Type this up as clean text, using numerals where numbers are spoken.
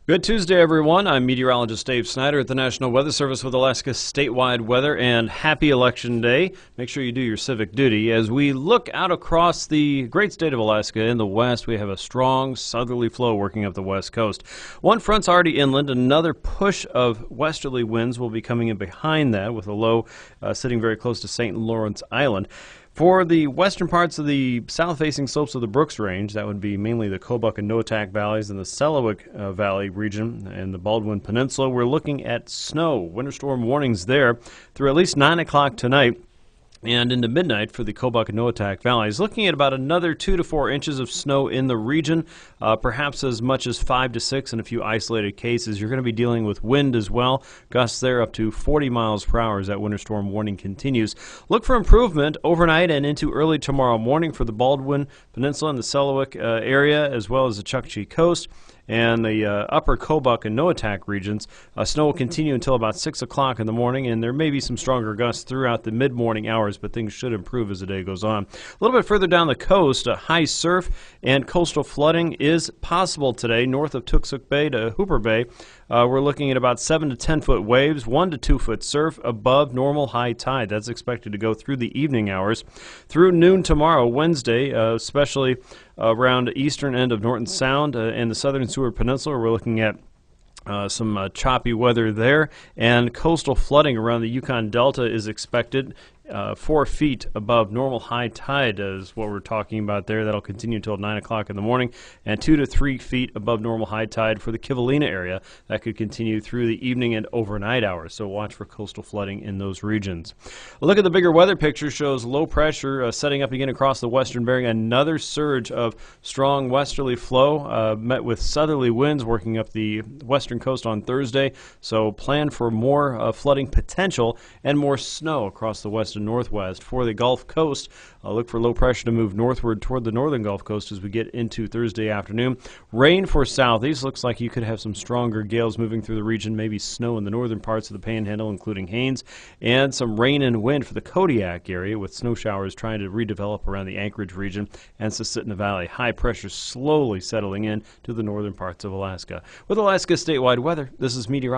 Good Tuesday, everyone. I'm meteorologist Dave Snyder at the National Weather Service with Alaska's statewide weather, and happy Election Day. Make sure you do your civic duty. As we look out across the great state of Alaska in the west, we have a strong southerly flow working up the west coast. One front's already inland. Another push of westerly winds will be coming in behind that, with a low sitting very close to St. Lawrence Island. For the western parts of the south-facing slopes of the Brooks Range, that would be mainly the Kobuk and Noatak valleys and the Selawik Valley region and the Baldwin Peninsula, we're looking at snow. Winter storm warnings there through at least 9 o'clock tonight and into midnight for the Kobuk and Noatak valleys. Looking at about another 2 to 4 inches of snow in the region, perhaps as much as 5 to 6 in a few isolated cases. You're going to be dealing with wind as well. Gusts there up to 40 miles per hour as that winter storm warning continues. Look for improvement overnight and into early tomorrow morning for the Baldwin Peninsula and the Selawik area, as well as the Chukchi Coast and the upper Kobuk and Noatak regions. Snow will continue until about 6 o'clock in the morning, and there may be some stronger gusts throughout the mid-morning hours, but things should improve as the day goes on. A little bit further down the coast, high surf and coastal flooding is possible today north of Tooksuk Bay to Hooper Bay. We're looking at about 7 to 10 foot waves, 1 to 2 foot surf above normal high tide. That's expected to go through the evening hours. Through noon tomorrow, Wednesday, especially around eastern end of Norton Sound and the southern Seward Peninsula, we're looking at some choppy weather there, and coastal flooding around the Yukon Delta is expected. 4 feet above normal high tide is what we're talking about there. That'll continue until 9 o'clock in the morning, and 2 to 3 feet above normal high tide for the Kivalina area. That could continue through the evening and overnight hours, so watch for coastal flooding in those regions. A look at the bigger weather picture shows low pressure setting up again across the western Bering. Another surge of strong westerly flow met with southerly winds working up the western coast on Thursday, so plan for more flooding potential and more snow across the west and northwest. For the Gulf Coast, look for low pressure to move northward toward the northern Gulf Coast as we get into Thursday afternoon. Rain for southeast. Looks like you could have some stronger gales moving through the region, maybe snow in the northern parts of the Panhandle, including Haines, and some rain and wind for the Kodiak area, with snow showers trying to redevelop around the Anchorage region and Susitna Valley. High pressure slowly settling in to the northern parts of Alaska. With Alaska's statewide weather, this is meteorologist